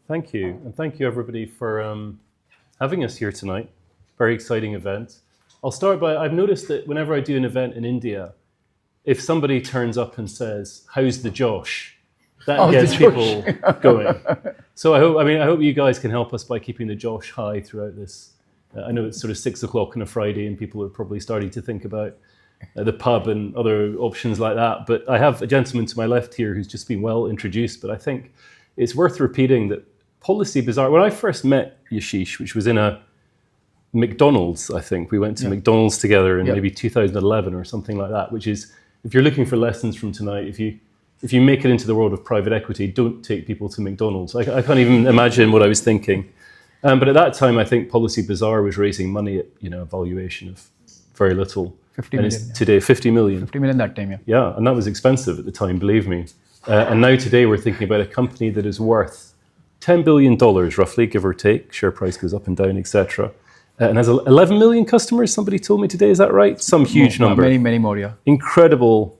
Thank you. And thank you, everybody, for having us here tonight. Very exciting event. I'll start by, I've noticed that whenever I do an event in India, if somebody turns up and says, "How's the Josh?" that gets people going. So I hope you guys can help us by keeping the Josh high throughout this. I know it's sort of 6 o'clock on a Friday and people are probably starting to think about the pub and other options like that. But I have a gentleman to my left here who's just been well introduced, but I think it's worth repeating that PolicyBazaar, when I first met Yashish, which was in a McDonald's, I think. We went to McDonald's together in maybe 2011 or something like that, which is, if you're looking for lessons from tonight, if you make it into the world of private equity, don't take people to McDonald's. I can't even imagine what I was thinking. But at that time, I think PolicyBazaar was raising money at a valuation of very little. 50 million. And it's today 50 million. 50 million that time, yeah. Yeah, and that was expensive at the time, believe me. And now today we're thinking about a company that is worth $10 billion roughly, give or take. Share price goes up and down, etc. And has 11 million customers, somebody told me today, is that right? Some huge number. Many more, yeah. Incredible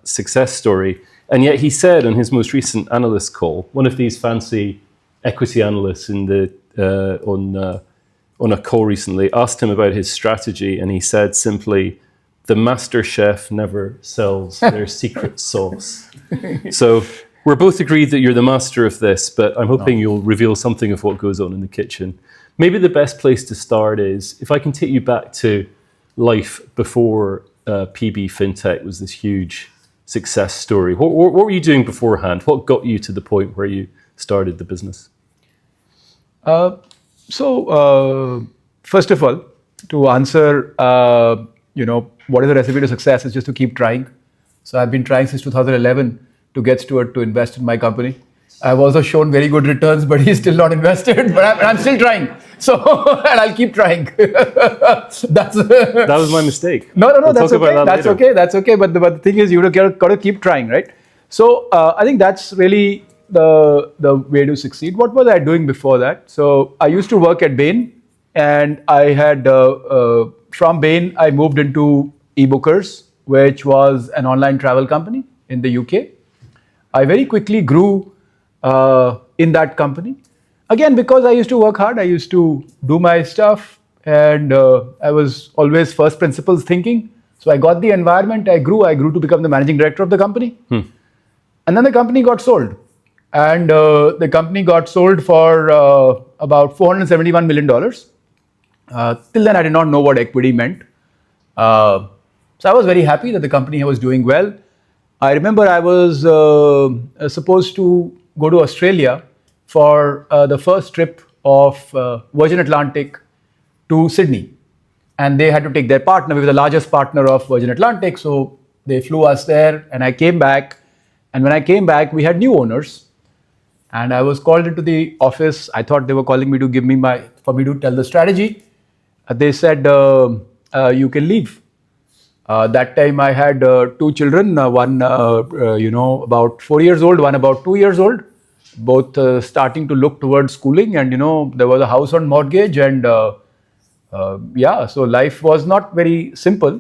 success story. And yet he said on his most recent analyst call, one of these fancy equity analysts on a call recently asked him about his strategy, and he said simply, "The master chef never sells their secret sauce." So we're both agreed that you're the master of this, but I'm hoping you'll reveal something of what goes on in the kitchen. Maybe the best place to start is, if I can take you back to life before PB Fintech was this huge success story. What were you doing beforehand? What got you to the point where you started the business? First of all, to answer, what is the recipe to success is just to keep trying. So I've been trying since 2011 to get Stewart to invest in my company. I've also shown very good returns, but he's still not invested. But I'm still trying. So, and I'll keep trying. That was my mistake. No, that's okay. That's okay. But the thing is, you've got to keep trying, right? So I think that's really the way to succeed. What was I doing before that? So I used to work at Bain, and I had from Bain I moved into eBookers, which was an online travel company in the UK. I very quickly grew in that company. Again, because I used to work hard, I used to do my stuff, and I was always first principles thinking. So I got the environment, I grew to become the managing director of the company. And then the company got sold. And the company got sold for about $471 million. Till then, I did not know what equity meant. So I was very happy that the company was doing well. I remember I was supposed to go to Australia for the first trip of Virgin Atlantic to Sydney. And they had to take their partner. We were the largest partner of Virgin Atlantic. So they flew us there, and I came back. And when I came back, we had new owners. And I was called into the office. I thought they were calling me to for me to tell the strategy. They said, you can leave. That time I had 2 children, one about 4 years old, one about 2 years old, both starting to look towards schooling, and there was a house on mortgage, and so life was not very simple.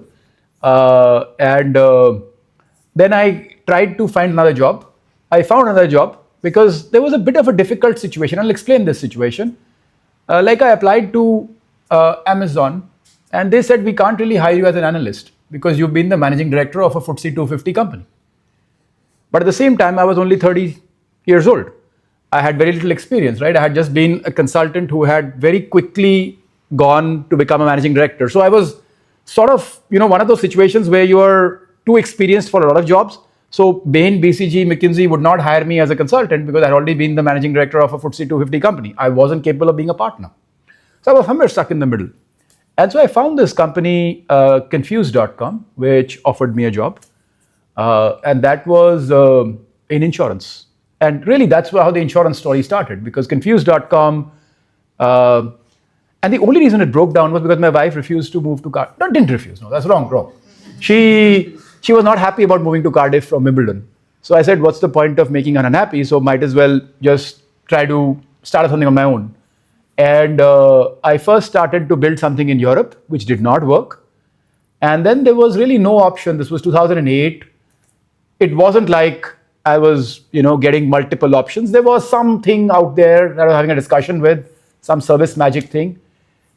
Then I tried to find another job. I found another job because there was a bit of a difficult situation. I'll explain this situation. I applied to Amazon, and they said, we can't really hire you as an analyst because you've been the managing director of a FTSE 250 company. But at the same time, I was only 30 years old. I had very little experience, right? I had just been a consultant who had very quickly gone to become a managing director. So I was sort of, one of those situations where you are too experienced for a lot of jobs. So Bain, BCG, McKinsey would not hire me as a consultant because I had already been the managing director of a FTSE 250 company. I wasn't capable of being a partner. So I was somewhere stuck in the middle. And so I found this company, Confused.com, which offered me a job. And that was in insurance. And really, that's how the insurance story started, because Confused.com, and the only reason it broke down was because my wife refused to move to Cardiff. No, didn't refuse. No, that's wrong. She was not happy about moving to Cardiff from Wimbledon. So I said, what's the point of making her unhappy? So might as well just try to start something on my own. And I first started to build something in Europe, which did not work. And then there was really no option. This was 2008. It wasn't like I was, getting multiple options. There was something out there that I was having a discussion with, some service magic thing.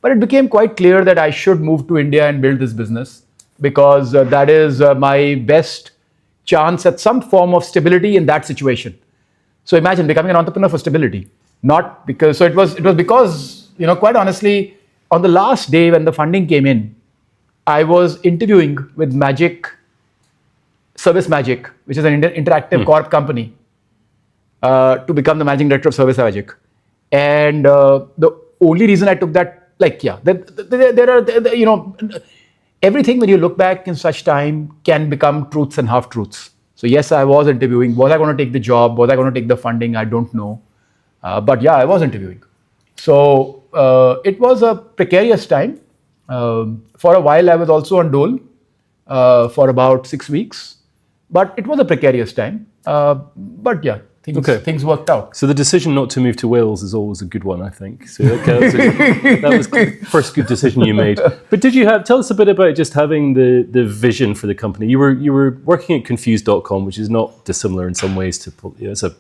But it became quite clear that I should move to India and build this business because that is my best chance at some form of stability in that situation. So imagine becoming an entrepreneur for stability, not because, so it was because, quite honestly, on the last day when the funding came in, I was interviewing with Service Magic, which is an interactive corp company, to become the managing director of Service Magic. And the only reason I took that, there are, everything when you look back in such time can become truths and half truths. So yes, I was interviewing. Was I going to take the job? Was I going to take the funding? I don't know. But yeah, I was interviewing. So it was a precarious time. For a while, I was also on dole for about 6 weeks. But it was a precarious time. But yeah, things worked out. So the decision not to move to Wales is always a good one, I think. So that was the first good decision you made. But tell us a bit about just having the vision for the company. You were working at Confused.com, which is not dissimilar in some ways to, it's a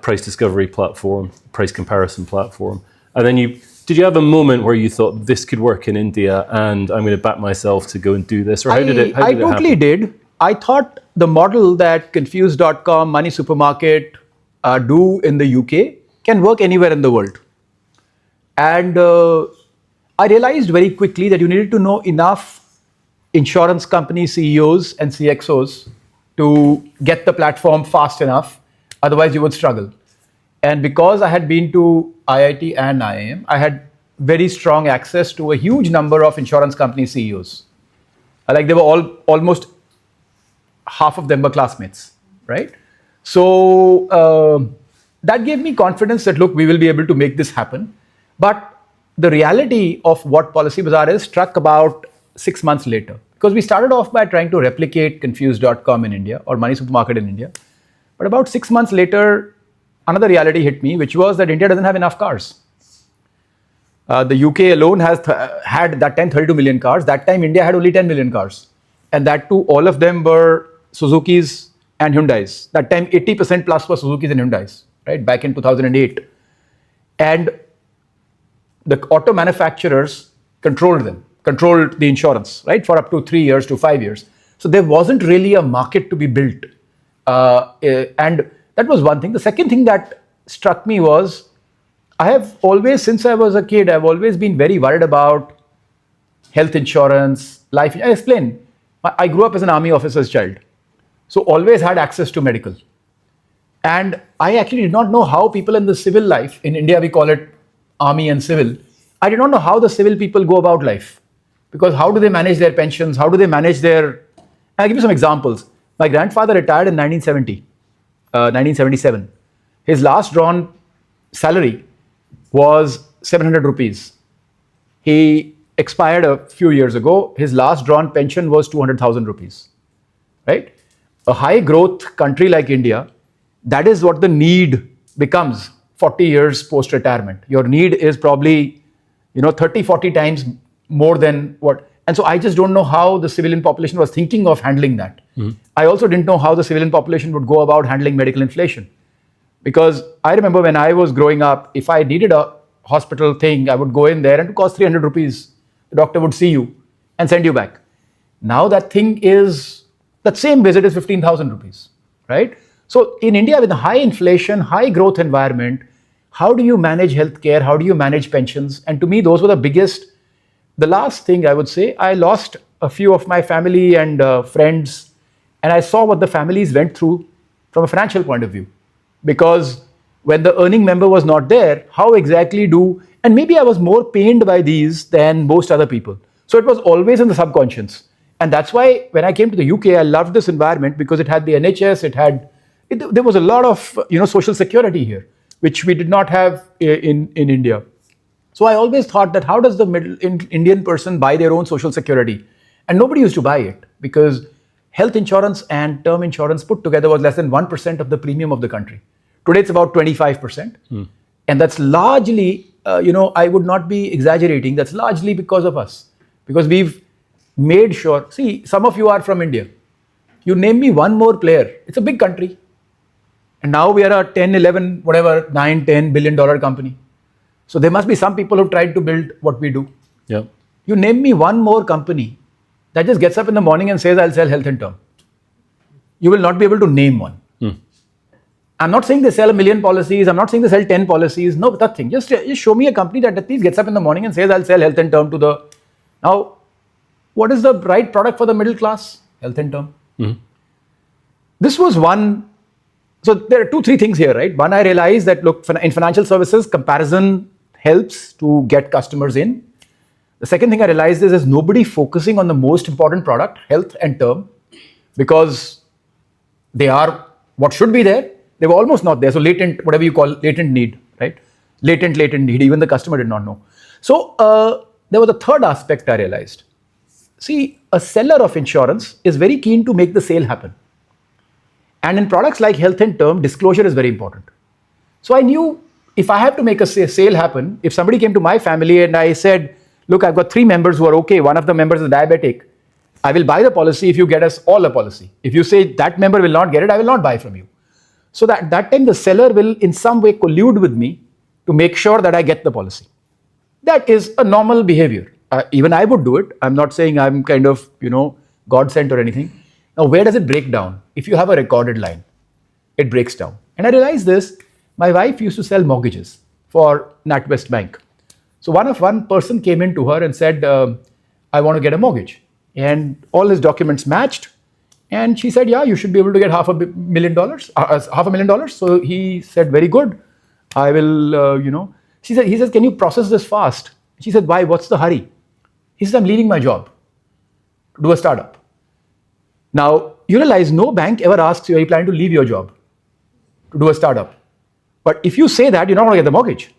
price discovery platform, price comparison platform. And then did you have a moment where you thought this could work in India and I'm going to back myself to go and do this? Or how did it happen? I totally did. I thought the model that Confused.com, Money Supermarket do in the UK can work anywhere in the world. And I realized very quickly that you needed to know enough insurance company CEOs and CXOs to get the platform fast enough. Otherwise, you would struggle. And because I had been to IIT and IIM, I had very strong access to a huge number of insurance company CEOs. They were almost half of them were classmates, right? So that gave me confidence that, look, we will be able to make this happen. But the reality of what PolicyBazaar is struck about 6 months later. Because we started off by trying to replicate Confused.com in India or Money Supermarket in India. But about 6 months later, another reality hit me, which was that India doesn't have enough cars. The UK alone had that time 32 million cars. That time, India had only 10 million cars. And that too, all of them were Suzukis and Hyundais. That time, 80% plus were Suzukis and Hyundais, right? Back in 2008. And the auto manufacturers controlled the insurance, right? For up to 3 years to 5 years. So there wasn't really a market to be built. And that was one thing. The second thing that struck me was, I have always, since I was a kid, I've always been very worried about health insurance, life. I explain. I grew up as an army officer's child. So always had access to medical. And I actually did not know how people in the civil life, in India we call it army and civil, I did not know how the civil people go about life. Because how do they manage their pensions? How do they manage I'll give you some examples. My grandfather retired in 1977. His last drawn salary was 700 rupees. He expired a few years ago. His last drawn pension was 200,000 rupees, right? A high growth country like India, that is what the need becomes 40 years post-retirement. Your need is probably, 30, 40 times more than what. And so I just don't know how the civilian population was thinking of handling that. I also didn't know how the civilian population would go about handling medical inflation. Because I remember when I was growing up, if I needed a hospital thing, I would go in there and it cost 300 rupees. The doctor would see you and send you back. Now that same visit is 15,000 rupees, right? So in India with a high inflation, high growth environment, how do you manage healthcare? How do you manage pensions? And to me, those were the last thing I would say. I lost a few of my family and friends, and I saw what the families went through from a financial point of view. Because when the earning member was not there, how exactly and maybe I was more pained by these than most other people. So it was always in the subconscious. And that's why when I came to the UK, I loved this environment because it had the NHS, there was a lot of social security here, which we did not have in India. So I always thought that how does the middle Indian person buy their own social security? And nobody used to buy it because health insurance and term insurance put together was less than 1% of the premium of the country. Today it's about 25%. And that's largely, I would not be exaggerating, that's largely because of us. Because we've made sure, see, some of you are from India. You name me one more player. It's a big country. And now we are a 10, 11, whatever, 9, $10 billion company. So there must be some people who tried to build what we do. Yeah. You name me one more company that just gets up in the morning and says, I'll sell health and term. You will not be able to name one. I'm not saying they sell 1 million policies. I'm not saying they sell 10 policies. No, nothing. Just show me a company that at least gets up in the morning and says, I'll sell health and term to the... Now, what is the right product for the middle class? Health and term. This was one... So there are 2-3 things here, right? One, I realized that, look, in financial services, comparison helps to get customers in. The second thing I realized is there's nobody focusing on the most important product, health and term, because they are what should be there. They were almost not there. So latent, whatever you call latent need, right? Latent need. Even the customer did not know. So there was a third aspect I realized. See, a seller of insurance is very keen to make the sale happen. And in products like health and term, disclosure is very important. So I knew if I have to make a sale happen, if somebody came to my family and I said, look, I've got 3 members who are okay. One of the members is diabetic. I will buy the policy if you get us all a policy. If you say that member will not get it, I will not buy from you. So that time the seller will in some way collude with me to make sure that I get the policy. That is a normal behavior. Even I would do it. I'm not saying I'm kind of, God sent or anything. Now, where does it break down? If you have a recorded line, it breaks down. And I realized this, my wife used to sell mortgages for NatWest Bank. So one person came in to her and said, I want to get a mortgage. And all his documents matched. And she said, yeah, you should be able to get $500,000. So he said, very good. I will, he says, can you process this fast? She said, why? What's the hurry? He says, I'm leaving my job to do a startup. Now, you realize no bank ever asks you, are you planning to leave your job to do a startup? But if you say that, you're not going to get the mortgage.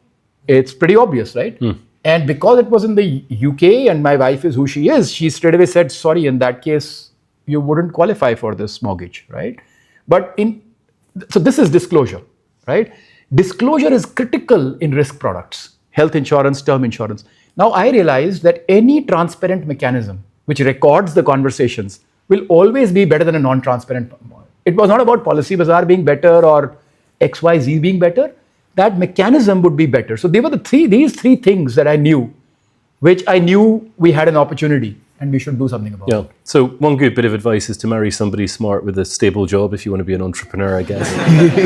It's pretty obvious, right? And because it was in the UK and my wife is who she is, she straight away said, sorry, in that case, you wouldn't qualify for this mortgage, right? So this is disclosure, right? Disclosure is critical in risk products, health insurance, term insurance. Now I realized that any transparent mechanism which records the conversations will always be better than a non-transparent. It was not about PolicyBazaar being better or XYZ being better. That mechanism would be better. So they were these three things that I knew, which I knew we had an opportunity and we should do something about it. So one good bit of advice is to marry somebody smart with a stable job if you want to be an entrepreneur, I guess.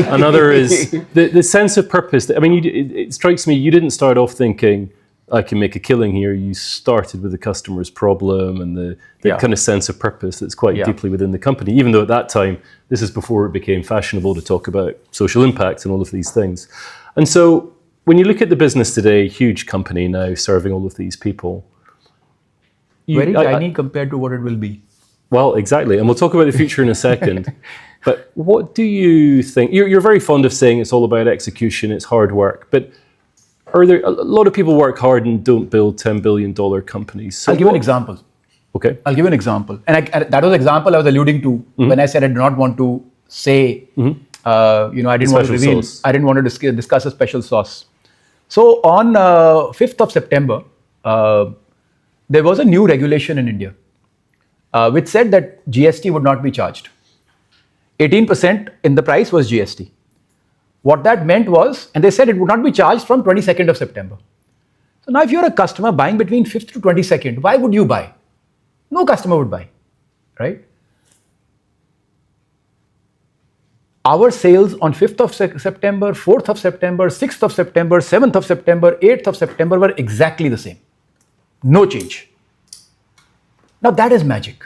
Another is the sense of purpose. I mean, it strikes me you didn't start off thinking, I can make a killing here. You started with the customer's problem and the kind of sense of purpose that's quite deeply within the company, even though at that time, this is before it became fashionable to talk about social impact and all of these things. And so when you look at the business today, huge company now serving all of these people. Very tiny compared to what it will be. Well, exactly. And we'll talk about the future in a second. But what do you think? You're very fond of saying it's all about execution, it's hard work. But are there a lot of people work hard and don't build $10 billion companies? So I'll give you an example. Okay. I'll give you an example. And that was the example I was alluding to when I said I did not want to say, I didn't want to reveal, I didn't want to discuss a special sauce. So on 5th of September, there was a new regulation in India, which said that GST would not be charged. 18% in the price was GST. What that meant was, and they said it would not be charged from 22nd of September. So now if you're a customer buying between 5th to 22nd, why would you buy? No customer would buy, right? Our sales on 5th of September, 4th of September, 6th of September, 7th of September, 8th of September were exactly the same. No change. Now that is magic.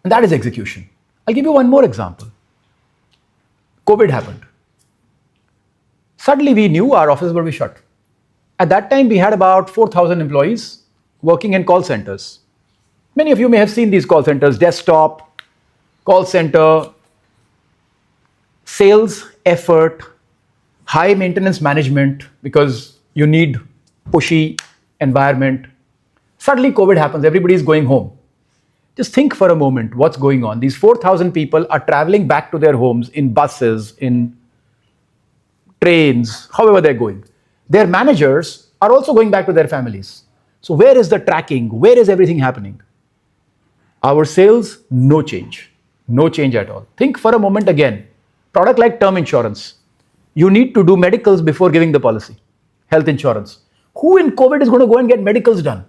And that is execution. I'll give you one more example. COVID happened. Suddenly we knew our offices would be shut. At that time, we had about 4,000 employees working in call centers. Many of you may have seen these call centers, desktop, call center, sales effort, high maintenance management, because you need pushy environment. Suddenly COVID happens, everybody is going home. Just think for a moment what's going on. These 4,000 people are traveling back to their homes in buses, in trains, however they're going. Their managers are also going back to their families. So where is the tracking? Where is everything happening? Our sales, no change. No change at all. Think for a moment again. Product like term insurance. You need to do medicals before giving the policy. Health insurance. Who in COVID is going to go and get medicals done?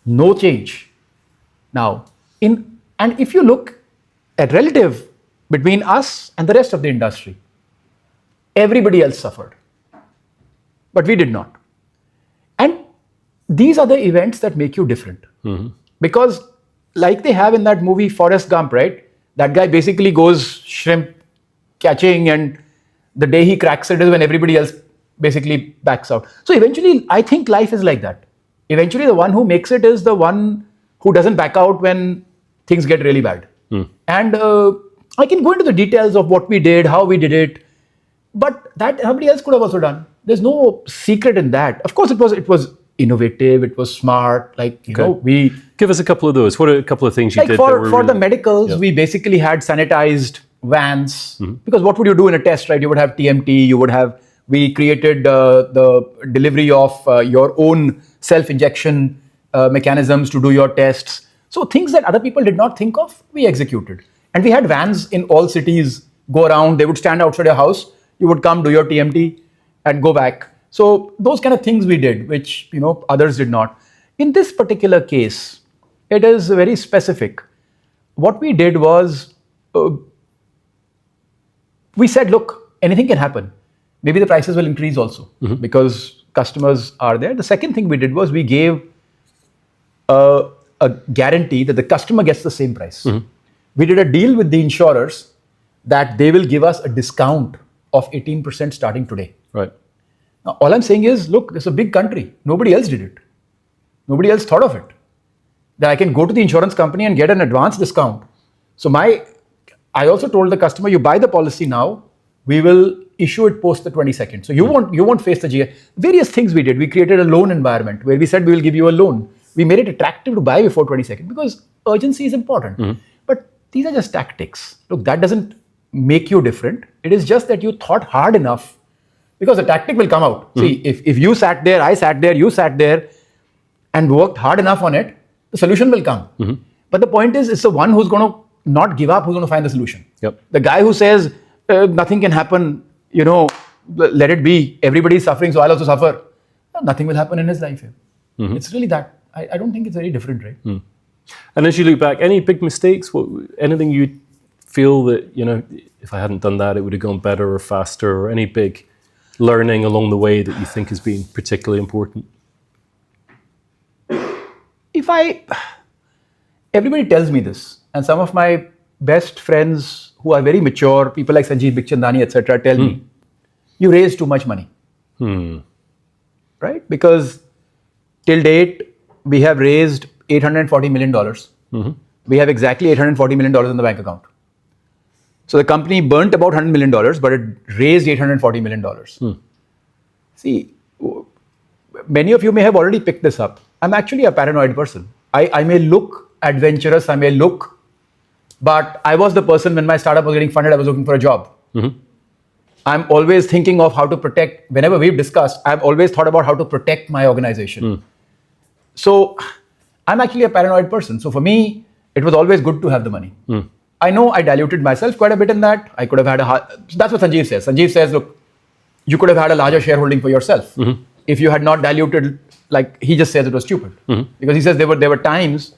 No change. Now, and if you look at relative between us and the rest of the industry, everybody else suffered. But we did not. And these are the events that make you different. Because like they have in that movie Forrest Gump, right? That guy basically goes shrimp catching, and the day he cracks it is when everybody else basically backs out. So eventually, I think life is like that. Eventually, the one who makes it is the one who doesn't back out when things get really bad. And I can go into the details of what we did, how we did it, but that somebody else could have also done. There's no secret in that. Of course, it was innovative, it was smart. Like, you know, we give us a couple of those. What are a couple of things you like did? For the medicals, we basically had sanitized vans, because what would you do in a test, right? You would have TMT, we created the delivery of your own self-injection mechanisms to do your tests. So things that other people did not think of, we executed. And we had vans in all cities go around. They would stand outside your house. You would come, do your TMT and go back. So those kind of things we did, which, you know, others did not. In this particular case, it is very specific. What we did was, we said, look, anything can happen. Maybe the prices will increase also because customers are there. The second thing we did was we gave a guarantee that the customer gets the same price. We did a deal with the insurers that they will give us a discount of 18% starting today. Right. Now, all I'm saying is, look, it's a big country. Nobody else did it. Nobody else thought of it. That I can go to the insurance company and get an advance discount. So I also told the customer, you buy the policy now, we will issue it post the 22nd. So you won't face the GI. Various things we did. We created a loan environment where we said we will give you a loan. We made it attractive to buy before 22nd because urgency is important. But these are just tactics. Look, that doesn't make you different. It is just that you thought hard enough, because the tactic will come out. See, if you sat there, I sat there, you sat there and worked hard enough on it, the solution will come. But the point is, it's the one who's going to not give up who's going to find the solution. The guy who says nothing can happen, you know, let it be, everybody's suffering, so I'll also suffer. Nothing will happen in his life. It's really that. I don't think it's very different, right? And as you look back, any big mistakes? Anything you feel that, you know, if I hadn't done that, it would have gone better or faster, or any big learning along the way that you think has been particularly important? Everybody tells me this, and some of my best friends who are very mature, people like Sanjeev Bikhchandani, etc., tell me, you raise too much money. Right? Because till date, we have raised $840 million. We have exactly $840 million in the bank account. So the company burnt about $100 million, but it raised $840 million. See, many of you may have already picked this up. I'm actually a paranoid person. I may look adventurous, I may look, but I was the person when my startup was getting funded, I was looking for a job. I'm always thinking of how to protect, whenever we've discussed, I've always thought about how to protect my organization. So I'm actually a paranoid person. So for me, it was always good to have the money. I know I diluted myself quite a bit in that. I could have had that's what Sanjeev says. Sanjeev says, look, you could have had a larger shareholding for yourself. If you had not diluted, like he just says it was stupid. Because he says there were times,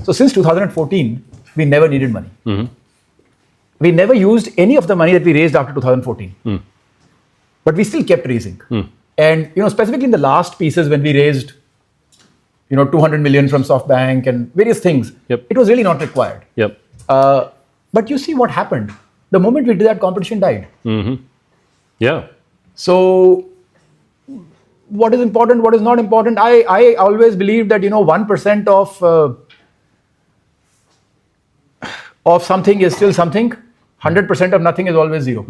so since 2014, we never needed money. We never used any of the money that we raised after 2014. But we still kept raising. And, you know, specifically in the last pieces when we raised, you know, 200 million from SoftBank and various things, it was really not required. But you see what happened. The moment we did that, competition died. So what is important, what is not important? I always believe that, you know, 1% of something is still something. 100% of nothing is always zero.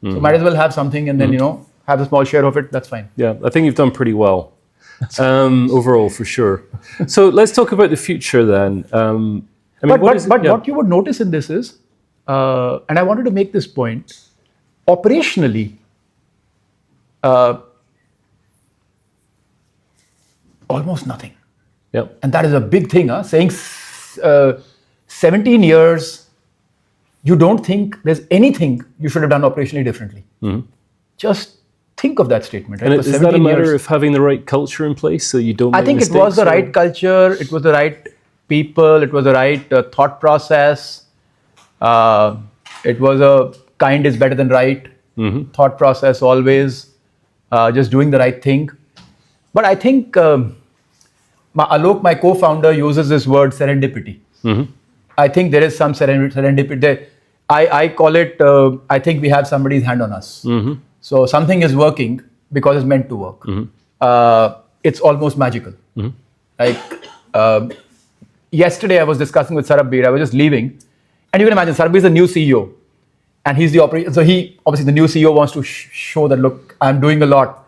So might as well have something and then, you know, have a small share of it. That's fine. Yeah, I think you've done pretty well overall, for sure. So let's talk about the future then. What you would notice in this is, and I wanted to make this point, operationally, almost nothing. And that is a big thing, saying 17 years you don't think there's anything you should have done operationally differently. Just think of that statement. Right? And is that a matter of having the right culture in place so you don't make mistakes? I think it was the right culture, it was the right people, it was the right thought process. It was a kind is better than right thought process always, just doing the right thing. But I think Alok, my co-founder, uses this word serendipity. I think there is some serendipity there. I call it, I think we have somebody's hand on us. So something is working because it's meant to work. It's almost magical. Like yesterday I was discussing with Sarbir, I was just leaving. And you can imagine, Sarbir is the new CEO. And he's the operator. So he, obviously the new CEO wants to show that, look, I'm doing a lot.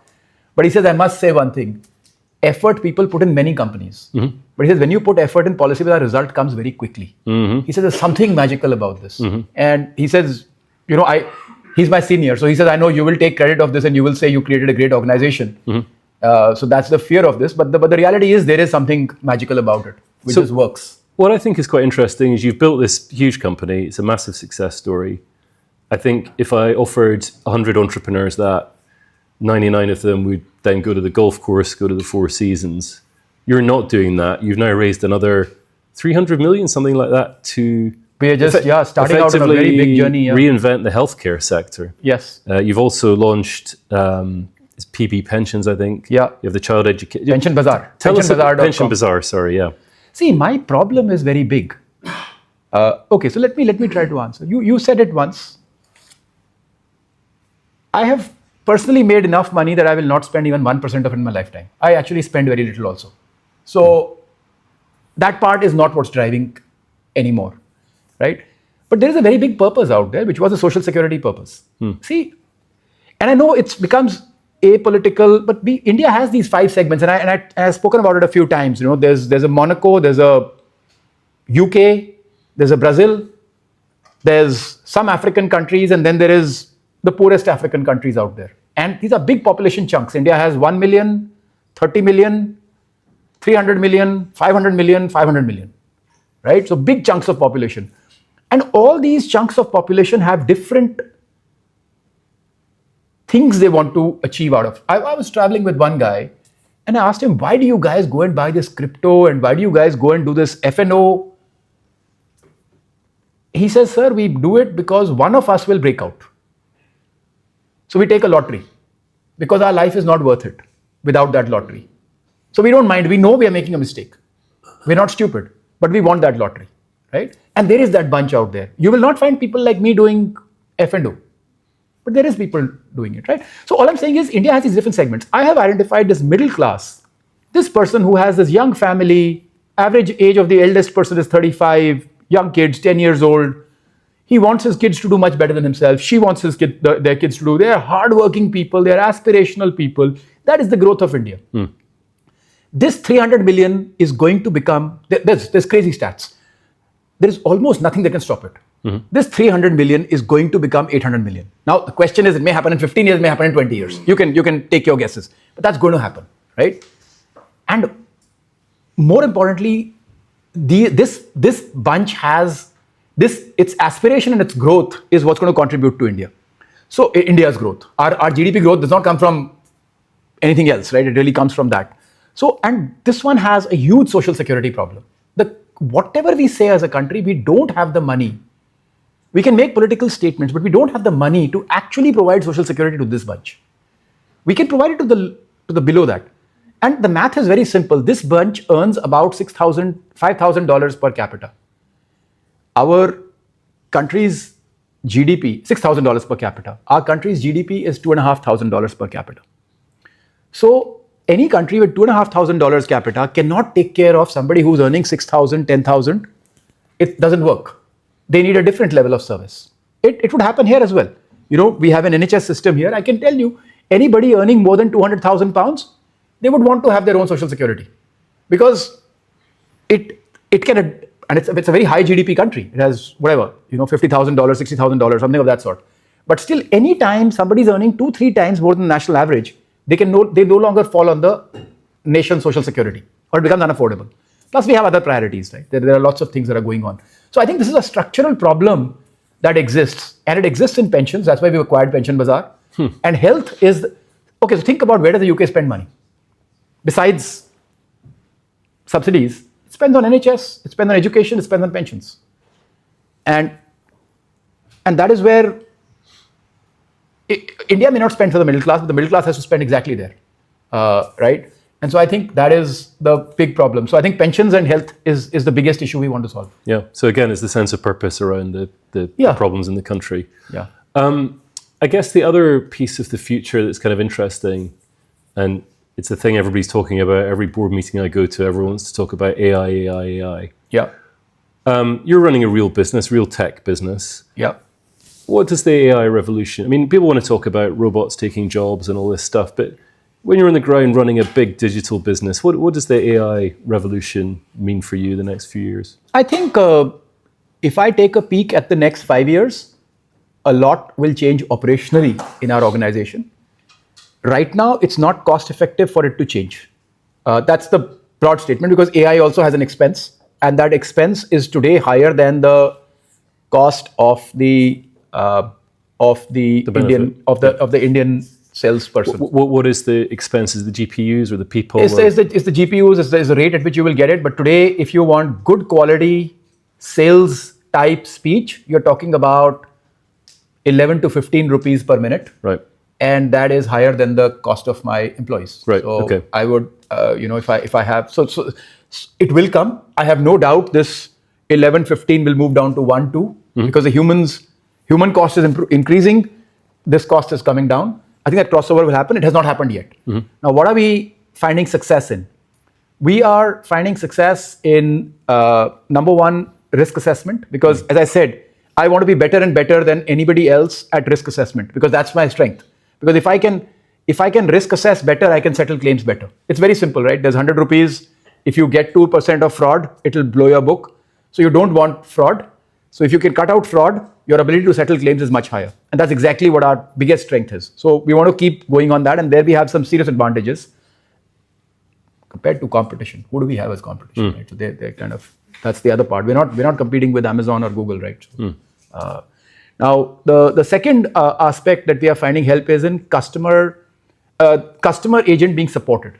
But he says, I must say one thing. Effort people put in many companies. But he says, when you put effort in PolicyBazaar, the result comes very quickly. He says, there's something magical about this. And he says, you know, he's my senior. So he says, I know you will take credit of this and you will say you created a great organization. So that's the fear of this. But the reality is there is something magical about it, which just works. What I think is quite interesting is you've built this huge company. It's a massive success story. I think if I offered 100 entrepreneurs that, 99 of them would then go to the golf course, go to the Four Seasons. You're not doing that. You've now raised another 300 million, something like that, to we are just starting out on a very big journey. Reinvent the healthcare sector. Yes. You've also launched PB Pensions, I think. Yeah. You have the child education. Pension Bazaar. Tell us about Pension Bazaar, sorry, yeah. See, my problem is very big. Okay, so let me try to answer. You said it once. I have personally made enough money that I will not spend even 1% of it in my lifetime. I actually spend very little also. So that part is not what's driving anymore, right? But there is a very big purpose out there, which was a social security purpose. See, and I know it becomes apolitical, but India has these 5 segments, and I've spoken about it a few times. You know, there's a Monaco, there's a UK, there's a Brazil, there's some African countries, and then there is the poorest African countries out there. And these are big population chunks. India has 1 million, 30 million, 300 million, 500 million, 500 million, right? So big chunks of population. And all these chunks of population have different things they want to achieve out of. I was traveling with one guy and I asked him, why do you guys go and buy this crypto and why do you guys go and do this F&O? He says, sir, we do it because one of us will break out. So we take a lottery because our life is not worth it without that lottery. So we don't mind. We know we are making a mistake. We're not stupid, but we want that lottery, right? And there is that bunch out there. You will not find people like me doing F&O, but there is people doing it, right? So all I'm saying is India has these different segments. I have identified this middle class, this person who has this young family, average age of the eldest person is 35, young kids, 10 years old. He wants his kids to do much better than himself. She wants their kids to do. They are hardworking people. They are aspirational people. That is the growth of India. This 300 million is going to become, there's crazy stats. There is almost nothing that can stop it. This 300 million is going to become 800 million. Now, the question is, it may happen in 15 years, it may happen in 20 years. You can take your guesses, but that's going to happen, right? And more importantly, this bunch has, its aspiration and its growth is what's going to contribute to India. So India's growth, our GDP growth does not come from anything else, right? It really comes from that. So, and this one has a huge social security problem. Whatever we say as a country, we don't have the money. We can make political statements, but we don't have the money to actually provide social security to this bunch. We can provide it to the below that. And the math is very simple. This bunch earns about $5,000 per capita. Our country's GDP, $6,000 per capita. Our country's GDP is $2,500 per capita. So any country with $2,500 capita cannot take care of somebody who's earning 6,000, 10,000. It doesn't work. They need a different level of service. It would happen here as well. You know, we have an NHS system here. I can tell you, anybody earning more than 200,000 pounds, they would want to have their own social security because it can. And it's a very high GDP country. It has whatever, $50,000, $60,000, something of that sort. But still, any time somebody's earning 2-3 times more than the national average, they no longer fall on the nation's social security, or it becomes unaffordable. Plus, we have other priorities, right? There are lots of things that are going on. So I think this is a structural problem that exists, and it exists in pensions. That's why we acquired PolicyBazaar. And health is okay. So think about, where does the UK spend money besides subsidies? It spends on NHS, it spends on education, it spends on pensions, and that is where India may not spend for the middle class, but the middle class has to spend exactly there, right? And so I think that is the big problem. So I think pensions and health is the biggest issue we want to solve. Yeah. So again, it's the sense of purpose around the problems in the country. Yeah. I guess the other piece of the future that's kind of interesting, and it's the thing everybody's talking about, every board meeting I go to, everyone wants to talk about AI. Yeah. You're running a real business, real tech business. Yeah. What does the AI revolution, I mean, people want to talk about robots taking jobs and all this stuff, but when you're on the ground running a big digital business, what does the AI revolution mean for you the next few years? I think if I take a peek at the next 5 years, a lot will change operationally in our organization. Right now, it's not cost effective for it to change. That's the broad statement, because AI also has an expense, and that expense is today higher than the cost of the Indian salesperson. What is the expenses? The GPUs or the people? It's the GPUs. It's the rate at which you will get it. But today, if you want good quality sales type speech, you're talking about 11 to 15 rupees per minute. Right. And that is higher than the cost of my employees. Right. So okay. I would, if I have, so it will come. I have no doubt this 11, 15 will move down to 1, 2, because the human cost is increasing. This cost is coming down. I think that crossover will happen. It has not happened yet. Now, what are we finding success in? We are finding success in, number one, risk assessment, because as I said, I want to be better and better than anybody else at risk assessment, because that's my strength. Because if I can risk assess better, I can settle claims better. It's very simple, right? There's 100 rupees. If you get 2% of fraud, it'll blow your book. So you don't want fraud. So if you can cut out fraud, your ability to settle claims is much higher. And that's exactly what our biggest strength is. So we want to keep going on that. And there we have some serious advantages compared to competition. Who do we have as competition? Right? So they're kind of, that's the other part. We're not competing with Amazon or Google, right? Now, the second aspect that we are finding help is in customer agent being supported.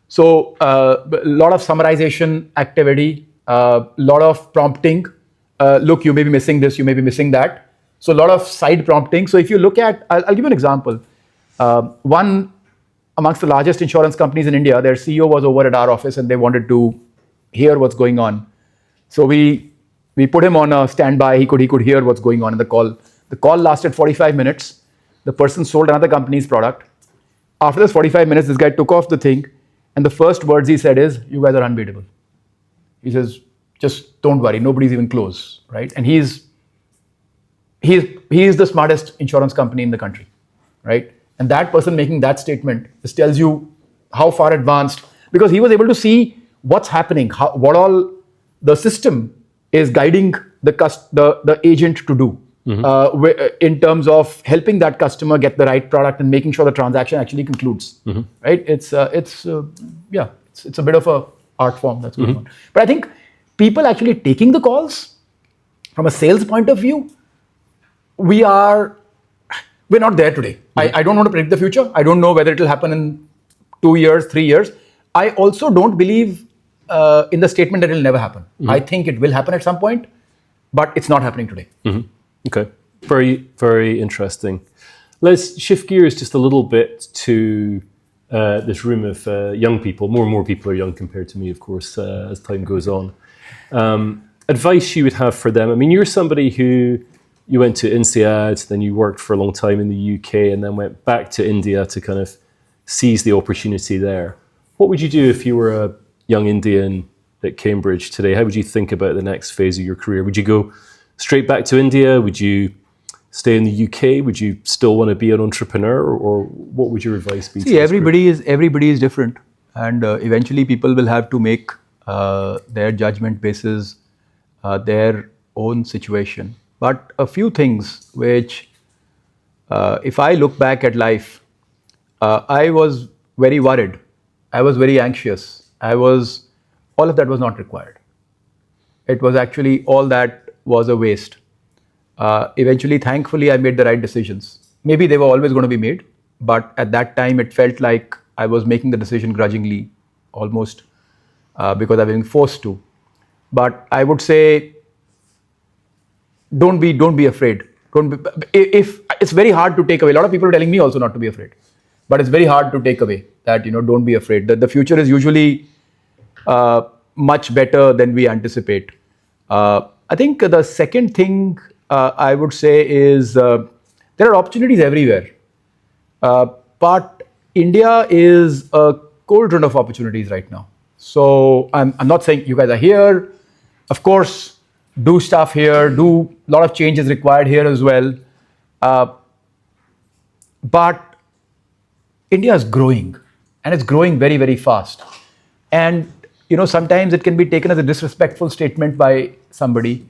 So a lot of summarization activity, a lot of prompting. Look, you may be missing this, you may be missing that. So a lot of side prompting. So if you look at, I'll give you an example. One amongst the largest insurance companies in India, their CEO was over at our office and they wanted to hear what's going on. So we put him on a standby. He could hear what's going on in the call. The call lasted 45 minutes. The person sold another company's product. After those 45 minutes, this guy took off the thing, and the first words he said is, "You guys are unbeatable." He says, "Just don't worry, nobody's even close," right? And he's the smartest insurance company in the country, right? And that person making that statement just tells you how far advanced, because he was able to see what's happening, what all the system is guiding the agent to do in terms of helping that customer get the right product and making sure the transaction actually concludes. Right? It's a bit of a art form that's going on. But I think people actually taking the calls from a sales point of view, we're not there today. I don't want to predict the future. I don't know whether it will happen in 2 years, 3 years. I also don't believe in the statement that it will never happen. I think it will happen at some point, but it's not happening today. Okay, very, very interesting. Let's shift gears just a little bit to this room of young people. More and more people are young compared to me, of course, as time goes on. Advice you would have for them? I mean, you're somebody who, you went to INSEAD, then you worked for a long time in the UK, and then went back to India to kind of seize the opportunity there. What would you do if you were a young Indian at Cambridge today? How would you think about the next phase of your career? Would you go straight back to India? Would you stay in the UK? Would you still want to be an entrepreneur, or what would your advice be? See, everybody is different, and eventually people will have to make their judgment basis their own situation. But a few things which, if I look back at life, I was very worried. I was very anxious. All of that was not required. It was actually, all that was a waste. Eventually, thankfully, I made the right decisions. Maybe they were always going to be made, but at that time, it felt like I was making the decision grudgingly, almost because I was being forced to. But I would say, don't be afraid. Don't be, if it's very hard to take away. A lot of people are telling me also not to be afraid, but it's very hard to take away that don't be afraid. That the future is usually much better than we anticipate. I think the second thing I would say is there are opportunities everywhere, but India is a cauldron of opportunities right now. So I'm not saying you guys are here. Of course, do stuff here. Do a lot of changes required here as well. But India is growing, and it's growing very, very fast. And sometimes it can be taken as a disrespectful statement by somebody,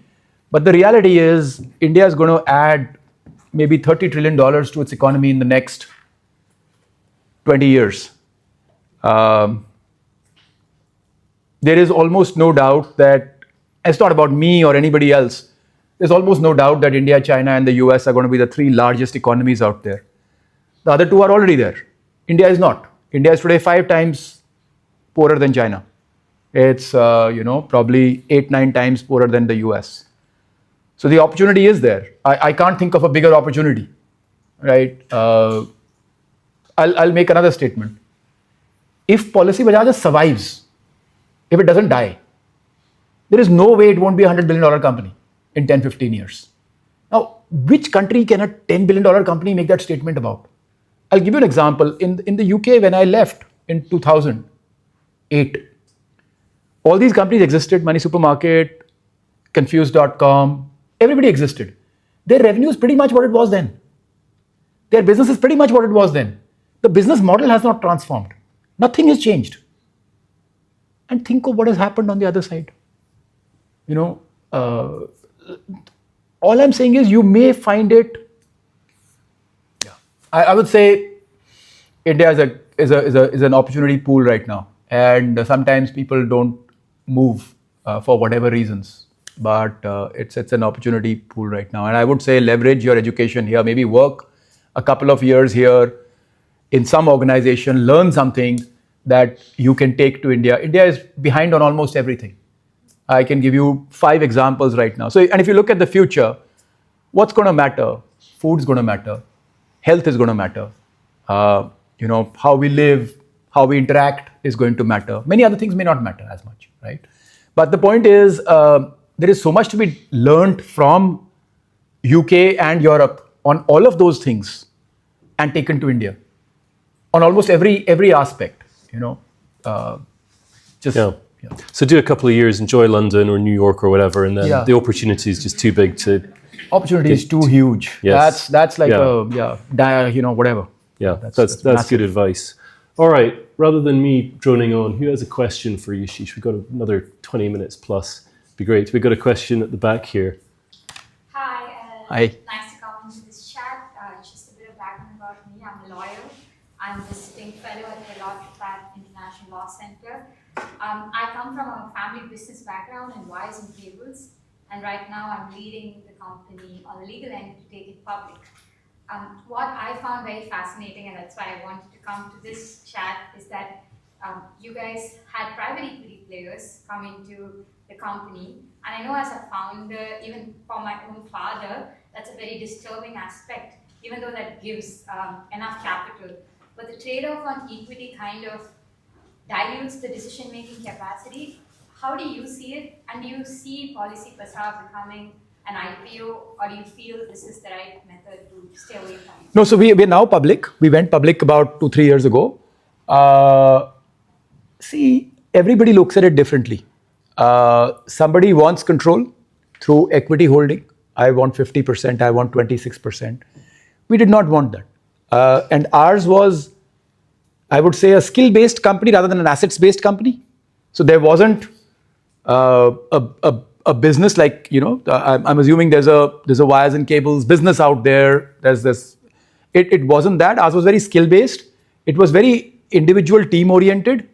but the reality is India is going to add maybe $30 trillion to its economy in the next 20 years. There is almost no doubt that it's not about me or anybody else. There's almost no doubt that India, China, and the US are going to be the 3 largest economies out there. The other 2 are already there. India is not. India is today 5 times poorer than China. It's probably 8-9 times poorer than the US. So the opportunity is there. I can't think of a bigger opportunity, right? I'll make another statement. If PolicyBazaar survives, if it doesn't die, there is no way it won't be a $100 billion company in 10-15 years. Now, which country can a $10 billion company make that statement about? I'll give you an example. In the UK, when I left in 2008, all these companies existed. Money Supermarket, Confused.com, everybody existed. Their revenue is pretty much what it was then. Their business is pretty much what it was then. The business model has not transformed. Nothing has changed. And think of what has happened on the other side. All I'm saying is you may find it. Yeah, I would say India is an opportunity pool right now, and sometimes people don't move for whatever reasons. But it's an opportunity pool right now, and I would say leverage your education here. Maybe work a couple of years here in some organization, learn something that you can take to India. India is behind on almost everything. I can give you 5 examples right now. So, and if you look at the future, what's going to matter? Food's going to matter. Health is going to matter. How we live, how we interact is going to matter. Many other things may not matter as much, right? But the point is, there is so much to be learned from UK and Europe on all of those things and taken to India on almost every aspect, So do a couple of years, enjoy London or New York or whatever, and then the opportunity is just too big to. Opportunity is too huge. Yes. That's like whatever. Yeah, that's good advice. All right, rather than me droning on, who has a question for Yashish? We've got another 20 minutes plus. Be great. We've got a question at the back here. Hi. Hi. Nice to come into this chat. Just a bit of background about me. I'm a lawyer. I'm a visiting fellow at the International Law Center. I come from a family business background in wires and cables, and right now I'm leading the company on the legal end to take it public. What I found very fascinating, and that's why I wanted to come to this chat, is that you guys had private equity players come into the company. And I know as a founder, even for my own father, that's a very disturbing aspect, even though that gives enough capital. But the trade-off on equity kind of dilutes the decision-making capacity. How do you see it? And do you see PolicyBazaar becoming an IPO, or do you feel this is the right method to stay away from it? No, so we're now public. We went public about 2-3 years ago. See, everybody looks at it differently. Somebody wants control through equity holding. I want 50%, I want 26%. We did not want that. And ours was, I would say, a skill-based company rather than an assets-based company. So there wasn't a business like, I'm assuming there's a wires and cables business out there. There's this. It wasn't that. Ours was very skill-based. It was very individual, team-oriented.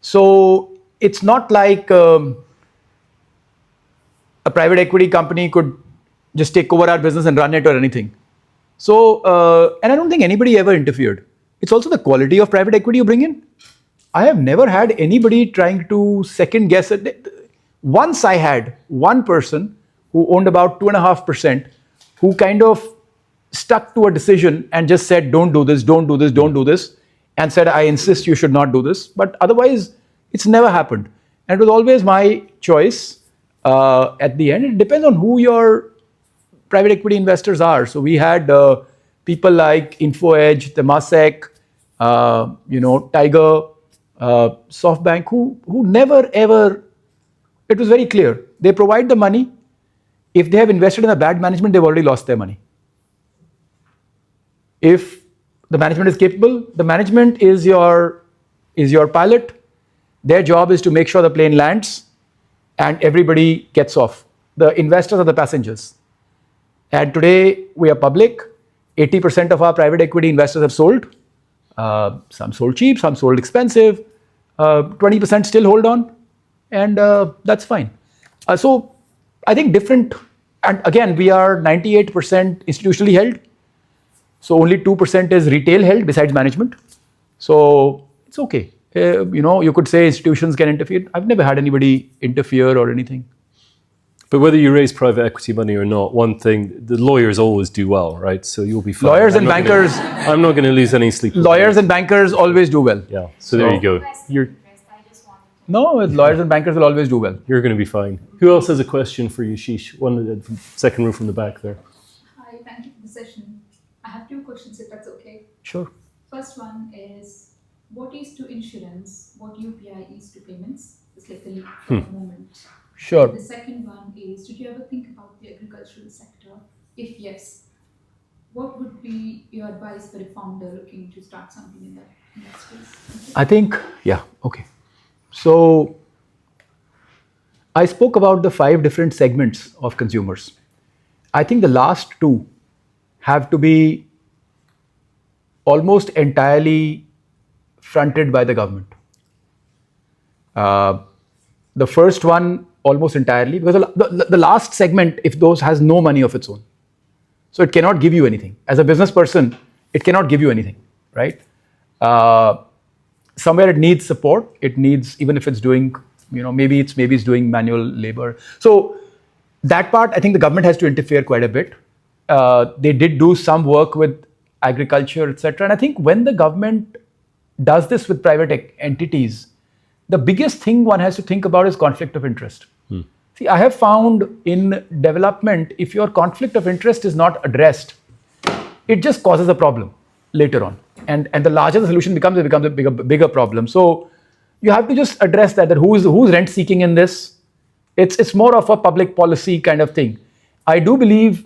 So it's not like a private equity company could just take over our business and run it or anything. So, and I don't think anybody ever interfered. It's also the quality of private equity you bring in. I have never had anybody trying to second guess it. Once I had one person who owned about 2.5%, who kind of stuck to a decision and just said, don't do this, don't do this, don't do this, and said, I insist you should not do this. But otherwise, it's never happened. And it was always my choice at the end. It depends on who your private equity investors are. So we had people like InfoEdge, Temasek, Tiger, SoftBank, who never ever, it was very clear. They provide the money. If they have invested in a bad management, they've already lost their money. If the management is capable, the management is your pilot. Their job is to make sure the plane lands and everybody gets off. The investors are the passengers. And today we are public. 80% of our private equity investors have sold. Some sold cheap, some sold expensive. 20% still hold on, and that's fine. So I think different, and again, we are 98% institutionally held. So only 2% is retail held besides management. So it's okay. You could say institutions can interfere. I've never had anybody interfere or anything. But whether you raise private equity money or not, one thing, the lawyers always do well, right? So you'll be fine. Lawyers and bankers. I'm not going to lose any sleep. Lawyers and bankers always do well. Yeah, so there you go. Lawyers and bankers will always do well. You're going to be fine. Who else has a question for Yashish? One second row from the back there. Hi, thank you for the session. I have 2 questions, if that's okay. Sure. First one is, what is to insurance what UPI is to payments? It's like the leap for the moment. Sure. The second one is, did you ever think about the agricultural sector? If yes, what would be your advice for a founder looking to start something in that space? I think, yeah, okay. So I spoke about the 5 different segments of consumers. I think the last 2 have to be almost entirely fronted by the government. The first one almost entirely, because the last segment, if those has no money of its own. So it cannot give you anything. As a business person, it cannot give you anything, right? Somewhere it needs support. It needs, even if it's doing, maybe it's doing manual labor. So that part, I think the government has to interfere quite a bit. They did do some work with agriculture, etc. And I think when the government does this with private entities, the biggest thing one has to think about is conflict of interest. See, I have found in development, if your conflict of interest is not addressed, it just causes a problem later on. And the larger the solution becomes, it becomes a bigger problem. So you have to just address that who's rent seeking in this. It's more of a public policy kind of thing. I do believe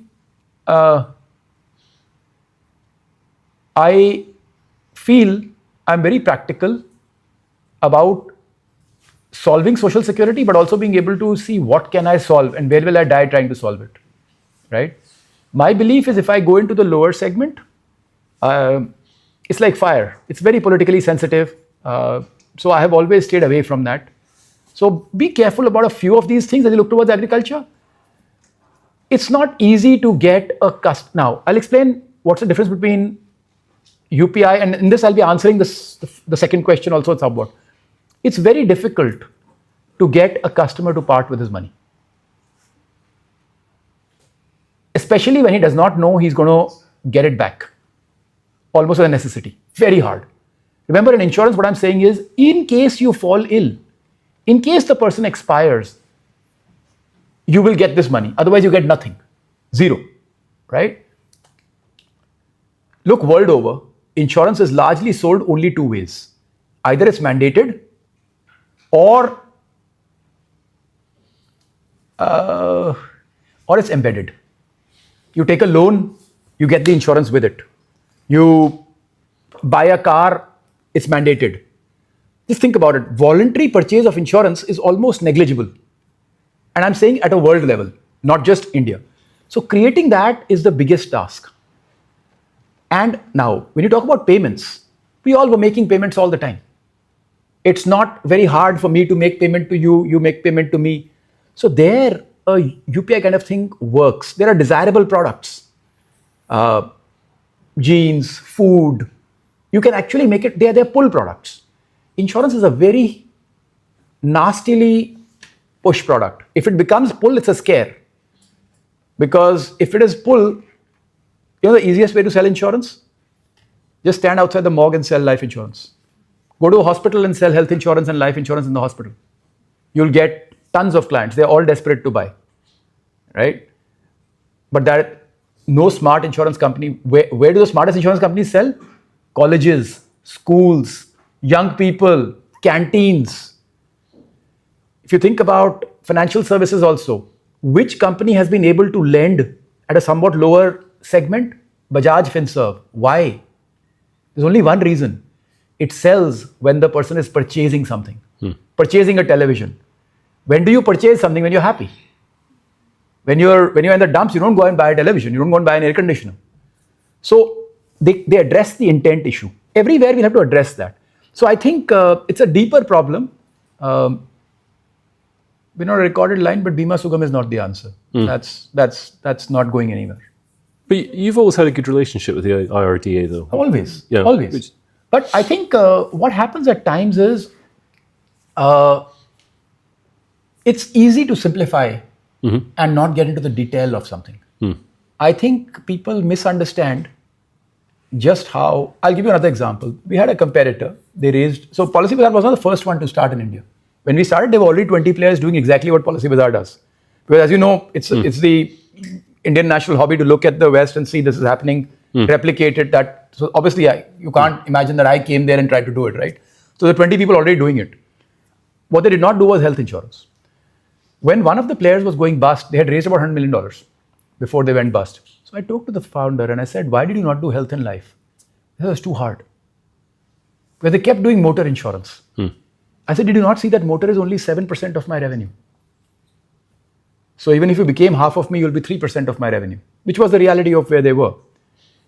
I feel I'm very practical about solving social security, but also being able to see what can I solve and where will I die trying to solve it, right? My belief is if I go into the lower segment, it's like fire. It's very politically sensitive. So I have always stayed away from that. So be careful about a few of these things as you look towards agriculture. It's not easy to get a customer. Now, I'll explain what's the difference between UPI, and in this I'll be answering the second question also somewhat. It's very difficult to get a customer to part with his money, especially when he does not know he's going to get it back, almost as a necessity. Very hard. Remember, in insurance, what I'm saying is, in case you fall ill, in case the person expires, you will get this money. Otherwise, you get nothing. 0, right? Look, world over, insurance is largely sold only 2 ways. Either it's mandated or it's embedded. You take a loan, you get the insurance with it. You buy a car, it's mandated. Just think about it. Voluntary purchase of insurance is almost negligible. And I'm saying at a world level, not just India. So creating that is the biggest task. And now, when you talk about payments, we all were making payments all the time. It's not very hard for me to make payment to you, you make payment to me. So there, a UPI kind of thing works. There are desirable products, jeans, food. You can actually make it, they're pull products. Insurance is a very nastily push product. If it becomes pull, it's a scare. Because if it is pull, the easiest way to sell insurance? Just stand outside the morgue and sell life insurance. Go to a hospital and sell health insurance and life insurance in the hospital. You'll get tons of clients. They're all desperate to buy, right? But that no smart insurance company, where do the smartest insurance companies sell? Colleges, schools, young people, canteens. If you think about financial services also, which company has been able to lend at a somewhat lower segment? Bajaj Finserv. Why? There's only one reason. It sells when the person is purchasing something. Purchasing a television. When do you purchase something? When you're happy. When you're in the dumps, you don't go and buy a television. You don't go and buy an air conditioner. So they address the intent issue. Everywhere we'll have to address that. So I think it's a deeper problem. We're not a recorded line, but Bima Sugam is not the answer. That's not going anywhere. But you've always had a good relationship with the IRDA, though. Always, Yeah. always. But I think what happens at times is it's easy to simplify and not get into the detail of something. I think people misunderstand just how. I'll give you another example. We had a competitor. They raised. So PolicyBazaar was not the first one to start in India. When we started, there were already 20 players doing exactly what PolicyBazaar does. Because as you know, it's the Indian national hobby to look at the West and see this is happening, replicate it. So obviously, you can't imagine that I came there and tried to do it, right? So there are 20 people already doing it. What they did not do was health insurance. When one of the players was going bust, they had raised about $100 million before they went bust. So I talked to the founder and I said, why did you not do health and life? He said, it was too hard. Because they kept doing motor insurance. I said, did you not see that motor is only 7% of my revenue? So even if you became half of me, you'll be 3% of my revenue, which was the reality of where they were.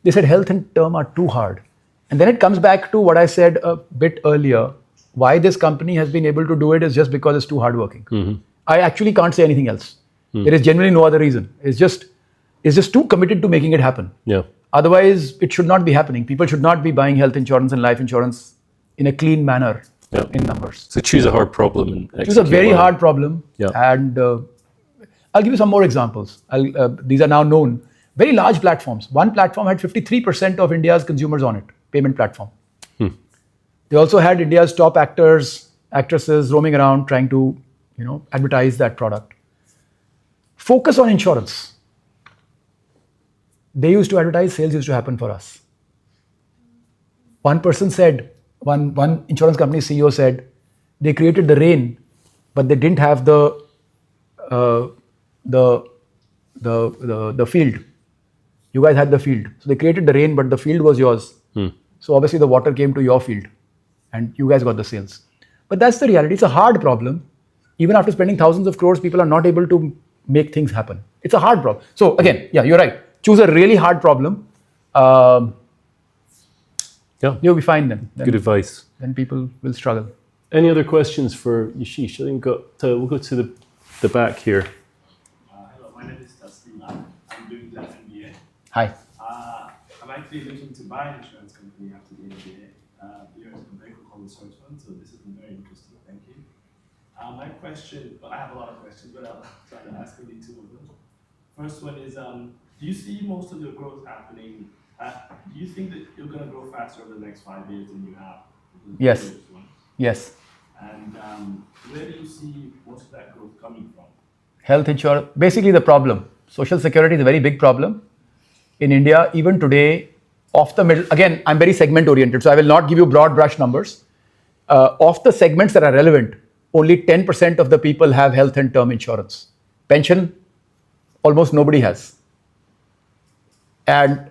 They said health and term are too hard. And then it comes back to what I said a bit earlier. Why this company has been able to do it is just because it's too hardworking. I actually can't say anything else. There is generally no other reason. It's just too committed to making it happen. Yeah. Otherwise, it should not be happening. People should not be buying health insurance and life insurance in a clean manner in numbers. So choose a hard problem and execute. It's a very hard problem. Yeah. And I'll give you some more examples. These are now known. Very large platforms. One platform had 53% of India's consumers on it, payment platform. They also had India's top actors, actresses roaming around trying to, advertise that product. Focus on insurance. They used to advertise, sales used to happen for us. One person said, one insurance company CEO said, they created the rain, but they didn't have the field. You guys had the field. So they created the rain, but the field was yours. So obviously the water came to your field and you guys got the sales. But that's the reality. It's a hard problem. Even after spending thousands of crores, people are not able to make things happen. It's a hard problem. So again, yeah, you're right. Choose a really hard problem. You'll be fine then. Good advice. Then people will struggle. Any other questions for Yashish? I think we'll go to the back here. Hello, my name is Stewart. I'm doing the MBA. Hi. I'm actually looking to buy an insurance company after the MBA. You're a very good research one, so this has been very interesting. Thank you. My question, I have a lot of questions, but I'll try to ask maybe two of them. First one is, do you see most of your growth happening? Do you think that you're going to grow faster over the next 5 years than you have? Yes. Yes. And where do you see most of that growth coming from? Health insurance, basically the problem. Social security is a very big problem. In India, even today, off the middle, again, I'm very segment oriented, so I will not give you broad brush numbers. Of the segments that are relevant, only 10% of the people have health and term insurance. Pension, almost nobody has. And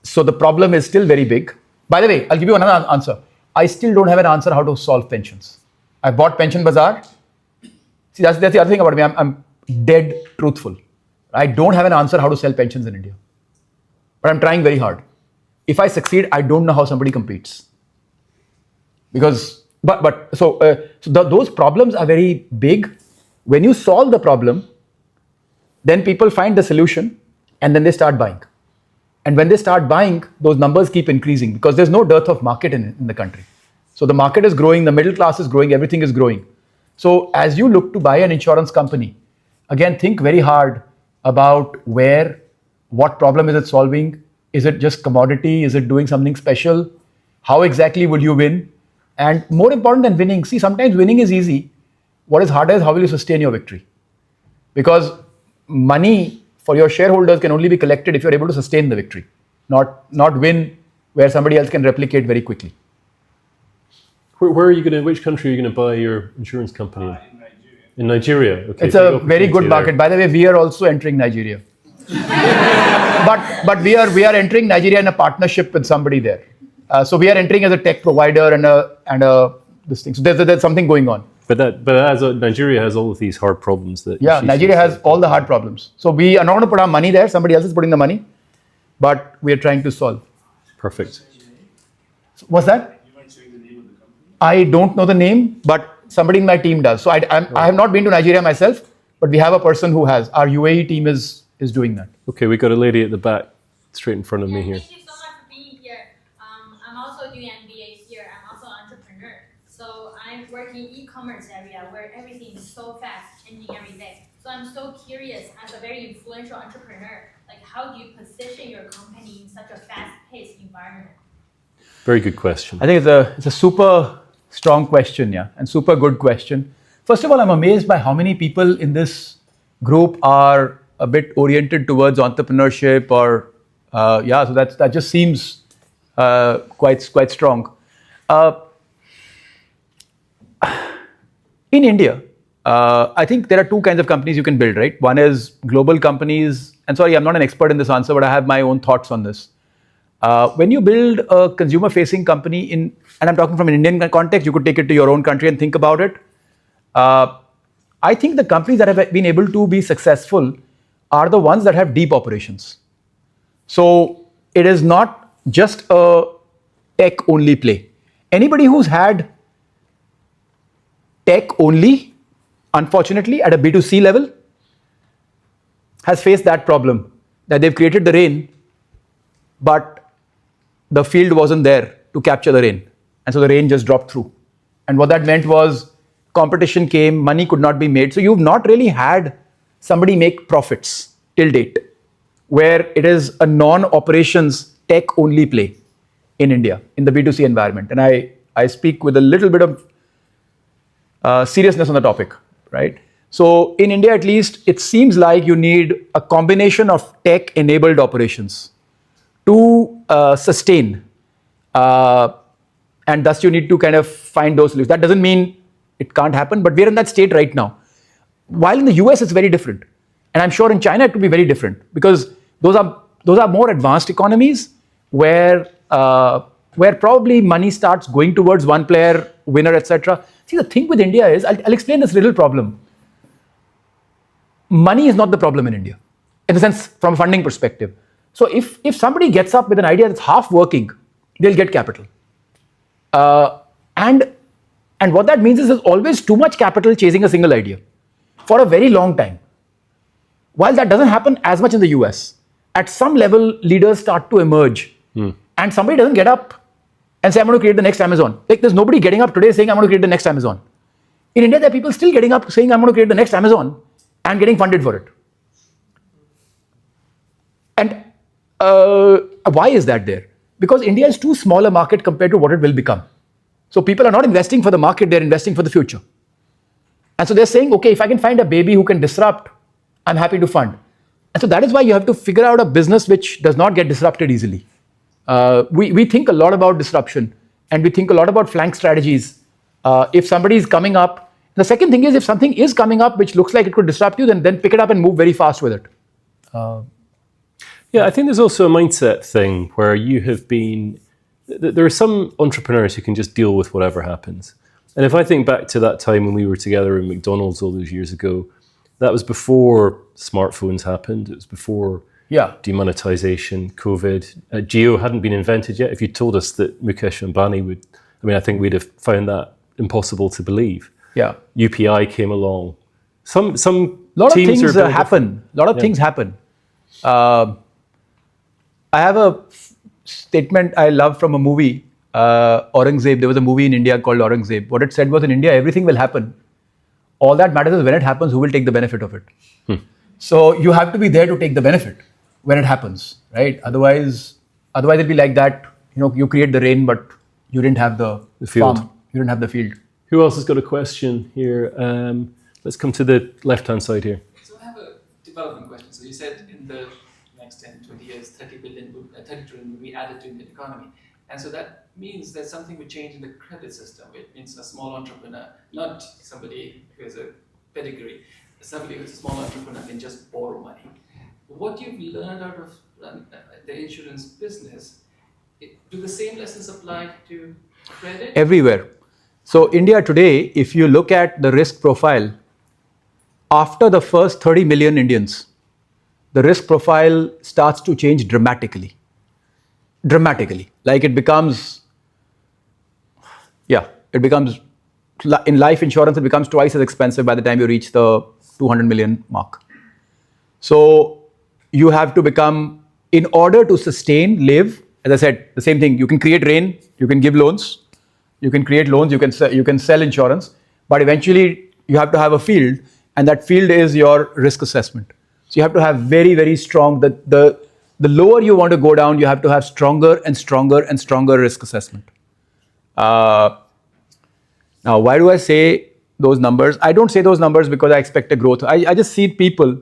so the problem is still very big. By the way, I'll give you another answer. I still don't have an answer how to solve pensions. I bought PolicyBazaar. See, that's the other thing about me. I'm dead truthful. I don't have an answer how to sell pensions in India. But I'm trying very hard. If I succeed, I don't know how somebody competes. Because, those problems are very big. When you solve the problem, Then people find the solution and then they start buying. And when they start buying, those numbers keep increasing because there's no dearth of market in the country. So the market is growing, the middle class is growing, everything is growing. So as you look to buy an insurance company, again, think very hard about what problem is it solving? Is it just commodity? Is it doing something special? How exactly will you win? And more important than winning, see, sometimes winning is easy. What is harder is how will you sustain your victory? Because money for your shareholders can only be collected if you're able to sustain the victory, not win where somebody else can replicate very quickly. Where are you going to? Which country are you going to buy your insurance company in? In Nigeria. In Nigeria. Okay. It's a very good market. By the way, we are also entering Nigeria. but we are entering Nigeria in a partnership with somebody there. So we are entering as a tech provider and this thing. So there's something going on. But Nigeria has all of these hard problems that. Yeah, Nigeria has all the hard problems. So we are not going to put our money there. Somebody else is putting the money, but we are trying to solve. Perfect. What's that? You weren't saying the name of the company? I don't know the name, but somebody in my team does. So I have not been to Nigeria myself, but we have a person who has. Our UAE team is doing that. Okay, we got a lady at the back, straight in front of me here. Thank you so much for being here. I'm also doing MBA here. I'm also an entrepreneur. So I'm working e-commerce area where everything is so fast, changing every day. So I'm so curious, as a very influential entrepreneur, like how do you position your company in such a fast-paced environment? Very good question. I think it's a super strong question, yeah, and super good question. First of all, I'm amazed by how many people in this group are a bit oriented towards entrepreneurship or, so that just seems quite strong. In India, I think there are two kinds of companies you can build, right? One is global companies, and sorry, I'm not an expert in this answer, but I have my own thoughts on this. When you build a consumer-facing company and I'm talking from an Indian context, you could take it to your own country and think about it. I think the companies that have been able to be successful are the ones that have deep operations. So it is not just a tech-only play. Anybody who's had tech only, unfortunately, at a B2C level, has faced that problem, that they've created the rain, but the field wasn't there to capture the rain. And so the rain just dropped through. And what that meant was competition came, money could not be made. So you've not really had somebody make profits till date, where it is a non-operations tech-only play in India, in the B2C environment. And I speak with a little bit of seriousness on the topic, right? So in India, at least, it seems like you need a combination of tech-enabled operations to sustain. And thus you need to kind of find those solutions. That doesn't mean it can't happen, but we're in that state right now. While in the US, it's very different. And I'm sure in China, it could be very different because those are more advanced economies where probably money starts going towards one player, winner, etc. See, the thing with India is, I'll explain this little problem. Money is not the problem in India, in the sense from a funding perspective. So if somebody gets up with an idea that's half working, they'll get capital. And what that means is there's always too much capital chasing a single idea for a very long time. While that doesn't happen as much in the US, at some level, leaders start to emerge. And somebody doesn't get up and say, I'm going to create the next Amazon. Like, there's nobody getting up today saying, I'm going to create the next Amazon. In India, there are people still getting up saying, I'm going to create the next Amazon and getting funded for it. And why is that there? Because India is too small a market compared to what it will become. So people are not investing for the market, they're investing for the future. And so they're saying, okay, if I can find a baby who can disrupt, I'm happy to fund. And so that is why you have to figure out a business which does not get disrupted easily. We think a lot about disruption and we think a lot about flank strategies. If somebody is coming up, the second thing is if something is coming up which looks like it could disrupt you, then pick it up and move very fast with it. Yeah, I think there's also a mindset thing where you have been, there are some entrepreneurs who can just deal with whatever happens. And if I think back to that time when we were together in McDonald's all those years ago, that was before smartphones happened. It was before demonetization, COVID. Geo hadn't been invented yet. If you told us that Mukesh Ambani would, I think we'd have found that impossible to believe. Yeah. UPI came along. Some lot of teams things are happen. A lot of things happen. I have a statement I love from a movie, Aurangzeb. There was a movie in India called Aurangzeb. What it said was, in India, everything will happen. All that matters is when it happens, who will take the benefit of it. So you have to be there to take the benefit when it happens, right? Otherwise it'll be like that. You create the rain, but you didn't have the field. farm. You didn't have the field. Who else has got a question here? Let's come to the left-hand side here. So I have a development question. So you said in the next 10, 20 years, 30 trillion will be added to the economy. And so that means that something would change in the credit system. It means a small entrepreneur, not somebody who has a pedigree, somebody who's a small entrepreneur can just borrow money. What you've learned out of the insurance business, do the same lessons apply to credit? Everywhere. So India today, if you look at the risk profile, after the first 30 million Indians, the risk profile starts to change dramatically. Like it becomes, in life insurance, it becomes twice as expensive by the time you reach the 200 million mark. So you have to become, in order to sustain, live, as I said, the same thing, you can create rain, you can give loans, you can create loans, you can sell insurance, but eventually you have to have a field, and that field is your risk assessment. So you have to have very, very strong, the lower you want to go down, you have to have stronger and stronger and stronger risk assessment. Now, why do I say those numbers? I don't say those numbers because I expect a growth. I just see people.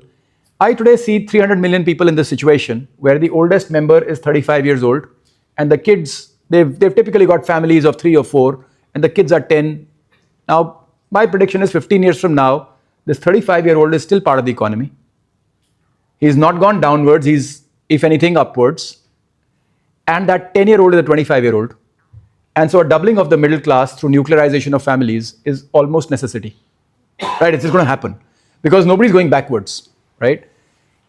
I today see 300 million people in this situation where the oldest member is 35 years old, and the kids, they've typically got families of 3 or 4, and the kids are 10. Now, my prediction is 15 years from now, this 35-year-old is still part of the economy. He's not gone downwards, he's, if anything, upwards. And that 10-year-old is a 25-year-old. And so a doubling of the middle class through nuclearization of families is almost necessity. Right? It's just going to happen because nobody's going backwards. Right?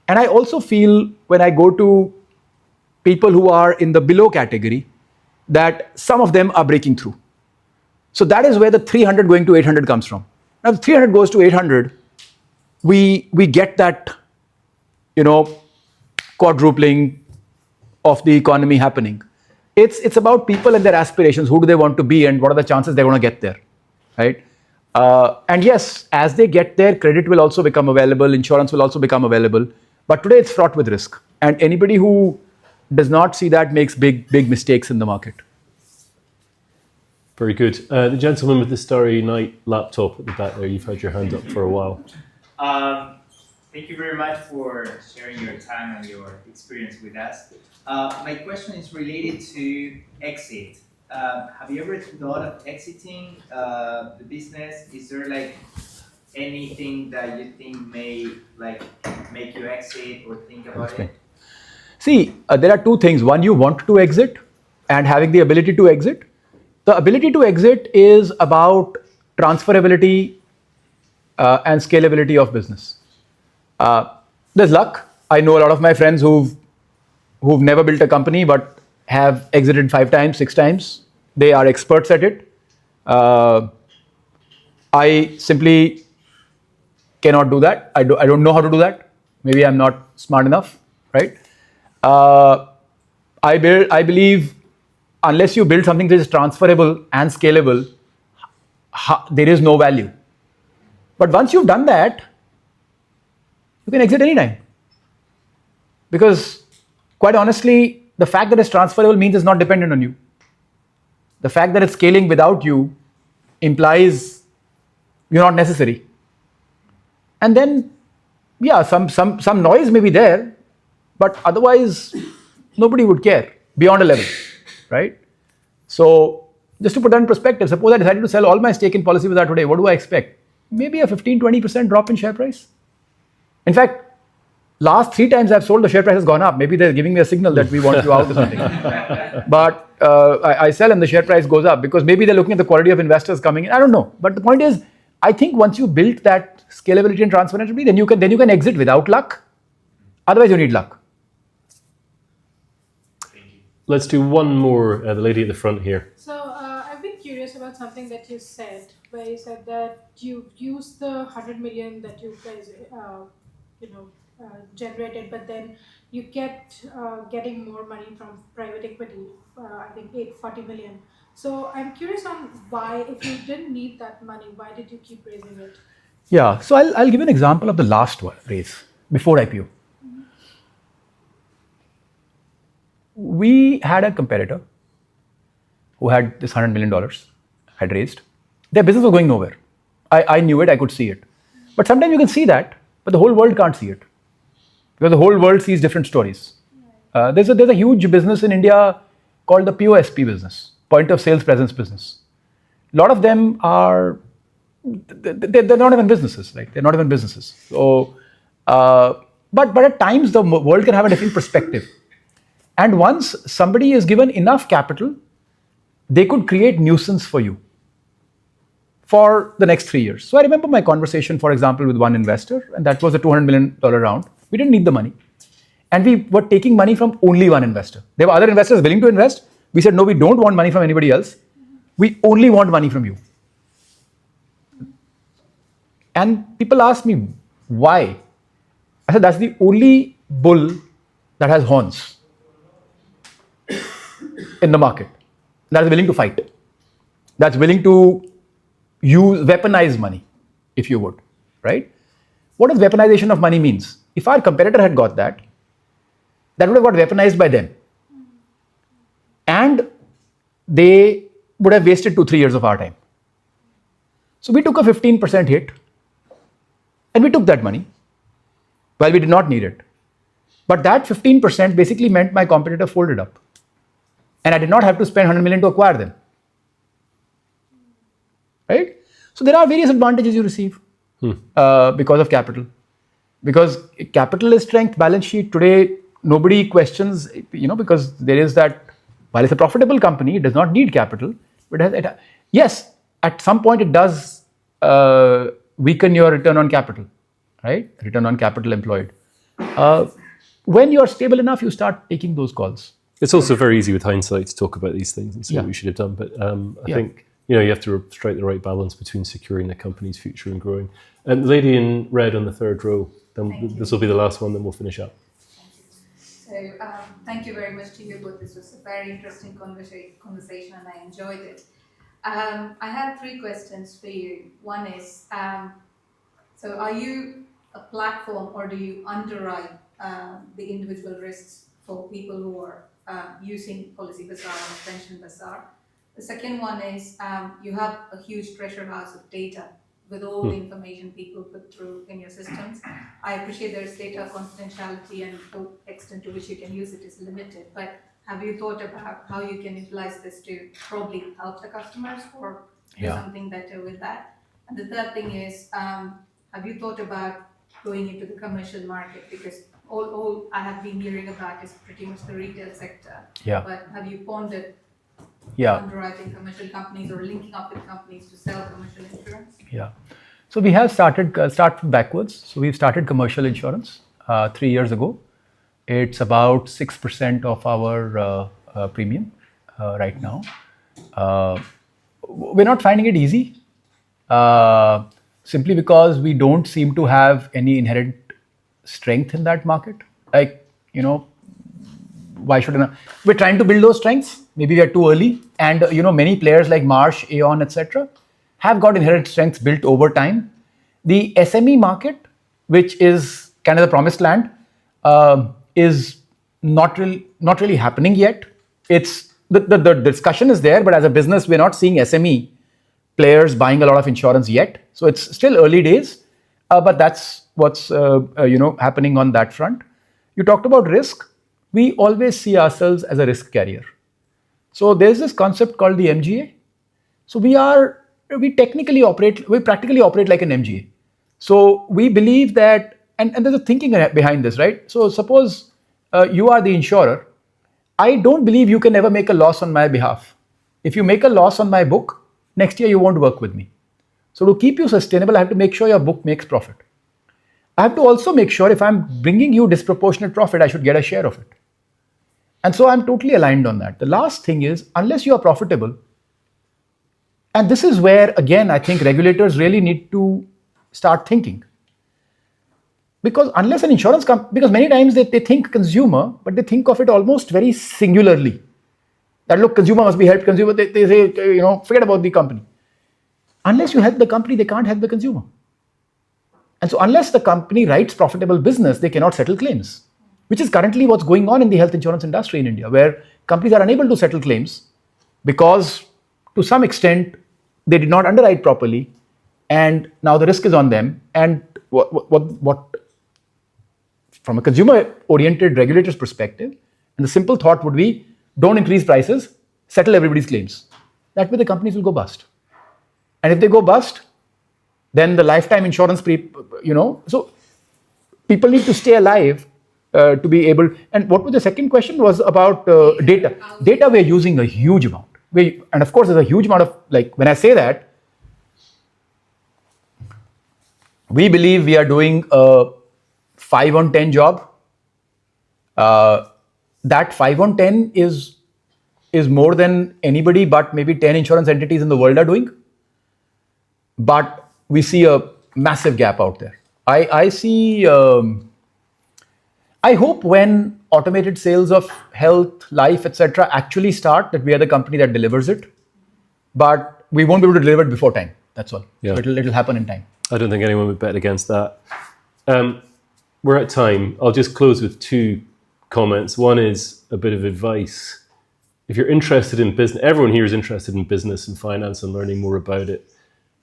And I also feel when I go to people who are in the below category that some of them are breaking through. So that is where the 300 going to 800 comes from. Now, if 300 goes to 800, we get that, quadrupling of the economy happening. It's about people and their aspirations. Who do they want to be, and what are the chances they're going to get there, right? And yes, as they get there, credit will also become available, insurance will also become available. But today it's fraught with risk, and anybody who does not see that makes big mistakes in the market. Very good. The gentleman with the Starry Night laptop at the back there, you've had your hand up for a while. Thank you very much for sharing your time and your experience with us. My question is related to exit. Have you ever thought of exiting the business? Is there anything that you think may make you exit or think about it? See, there are two things. One, you want to exit and having the ability to exit. The ability to exit is about transferability and scalability of business. There's luck. I know a lot of my friends who've never built a company but have exited 5 times, 6 times. They are experts at it. I simply cannot do that. I don't know how to do that. Maybe I'm not smart enough, right? I believe unless you build something that is transferable and scalable, there is no value. But once you've done that, you can exit anytime. Because quite honestly, the fact that it's transferable means it's not dependent on you. The fact that it's scaling without you implies you're not necessary. And then, yeah, some noise may be there, but otherwise nobody would care beyond a level, right? So just to put that in perspective, suppose I decided to sell all my stake in PolicyBazaar today, what do I expect? Maybe a 15-20% drop in share price. In fact, last 3 times I've sold, the share price has gone up. Maybe they're giving me a signal that we want you out or something. But I sell and the share price goes up because maybe they're looking at the quality of investors coming in. I don't know. But the point is, I think once you build that scalability and transferability, then you can exit without luck. Otherwise, you need luck. Let's do one more. The lady at the front here. So I've been curious about about something that you said, where you said that you used the 100 million that you guys, you know, generated, but then you kept getting more money from private equity. I think 840 million. So I'm curious on why, if you didn't need that money, why did you keep raising it? Yeah, so I'll give you an example of the last one raise before IPO. We had a competitor who had this $100 million had raised. Their business was going nowhere. I knew it, I could see it. But sometimes you can see that, but the whole world can't see it. Because the whole world sees different stories. There's a huge business in India called the POSP business, point of sales presence business. A lot of them are, they're not even businesses, right? They're not even businesses. So, but at times the world can have a different perspective. And once somebody is given enough capital, they could create nuisance for you for the next 3 years. So I remember my conversation, for example, with one investor, and that was a $200 million round. We didn't need the money. And we were taking money from only one investor. There were other investors willing to invest. We said, no, we don't want money from anybody else. We only want money from you. And people asked me, why? I said, that's the only bull that has horns in the market, that is willing to fight, that's willing to weaponize money, if you would, right? What does weaponization of money means? If our competitor had got that would have got weaponized by them. And they would have wasted 2-3 years of our time. So we took a 15% hit, and we took that money, while we did not need it. But that 15% basically meant my competitor folded up. And I did not have to spend 100 million to acquire them. Right? So there are various advantages you receive because of capital. Because capital is strength, balance sheet. Today, nobody questions, because there is that, while it's a profitable company, it does not need capital. But yes, at some point it does weaken your return on capital, right? Return on capital employed. When you're stable enough, you start taking those calls. It's also very easy with hindsight to talk about these things and say what we should have done. But I think you have to strike the right balance between securing the company's future and growing. And the lady in red on the third row, then this will be the last one, then we'll finish up. So thank you very much to you both. This was a very interesting conversation and I enjoyed it. I had 3 questions for you. One is, so are you a platform or do you underwrite the individual risks for people who are using PolicyBazaar or Pension Bazaar? The second one is, you have a huge treasure house of data with all the information people put through in your systems. I appreciate there is data confidentiality and the extent to which you can use it is limited, but have you thought about how you can utilize this to probably help the customers or do something better with that? And the third thing is, have you thought about going into the commercial market? Because all I have been hearing about is pretty much the retail sector. But have you pondered underwriting commercial companies or linking up with companies to sell commercial insurance? So we have start from backwards. So we've started commercial insurance 3 years ago. It's about 6% of our premium right now. We're not finding it easy simply because we don't seem to have any inherent strength in that market. Why should I? We're trying to build those strengths. Maybe we are too early. And many players like Marsh, Aon, etc., have got inherent strengths built over time. The SME market, which is kind of the promised land, is not really happening yet. It's the discussion is there, but as a business, we're not seeing SME players buying a lot of insurance yet. So it's still early days, but that's what's happening on that front. You talked about risk. We always see ourselves as a risk carrier. So there's this concept called the MGA. So we practically operate like an MGA. So we believe that, and there's a thinking behind this, right? So suppose you are the insurer. I don't believe you can ever make a loss on my behalf. If you make a loss on my book, next year you won't work with me. So to keep you sustainable, I have to make sure your book makes profit. I have to also make sure if I'm bringing you disproportionate profit, I should get a share of it. And so I'm totally aligned on that. The last thing is, unless you are profitable, And this is where, again, I think regulators really need to start thinking. Because unless an insurance company, because many times they think consumer, but they think of it almost very singularly. That look, consumer must be helped, consumer, they say, forget about the company. Unless you help the company, they can't help the consumer. And so unless the company writes profitable business, they cannot settle claims, which is currently what's going on in the health insurance industry in India, where companies are unable to settle claims because to some extent they did not underwrite properly, and now the risk is on them. And what from a consumer-oriented regulator's perspective, and the simple thought would be, don't increase prices, settle everybody's claims. That way the companies will go bust. And if they go bust, then the lifetime insurance, so people need to stay alive to be able. And what was the second question was about data. Data we're using a huge amount. And of course, there's a huge amount of, when I say that, we believe we are doing a 5 on 10 job. That 5 on 10 is more than anybody but maybe 10 insurance entities in the world are doing. But we see a massive gap out there. I see, I hope when automated sales of health, life, etc. actually start, that we are the company that delivers it. But we won't be able to deliver it before time. That's all. Yeah. So it'll happen in time. I don't think anyone would bet against that. We're at time. I'll just close with 2 comments. One is a bit of advice. If you're interested in business, everyone here is interested in business and finance and learning more about it.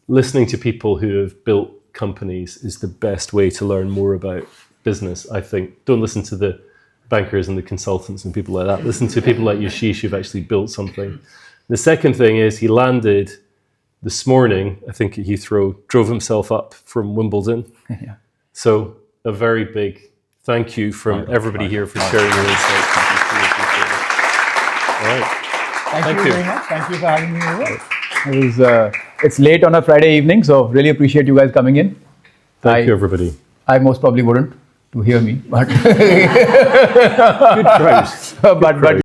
Listening to people who have built companies is the best way to learn more about business, I think. Don't listen to the bankers and the consultants and people like that. Listen to people like Yashish who've actually built something. The second thing is he landed this morning, I think at Heathrow, drove himself up from Wimbledon. Yeah. So a very big thank you from everybody here for sharing your insights. All right. Thank you very much. Thank you for having me over. It's late on a Friday evening, so really appreciate you guys coming in. Thank you, everybody. I most probably wouldn't to hear me, but Good crowd. but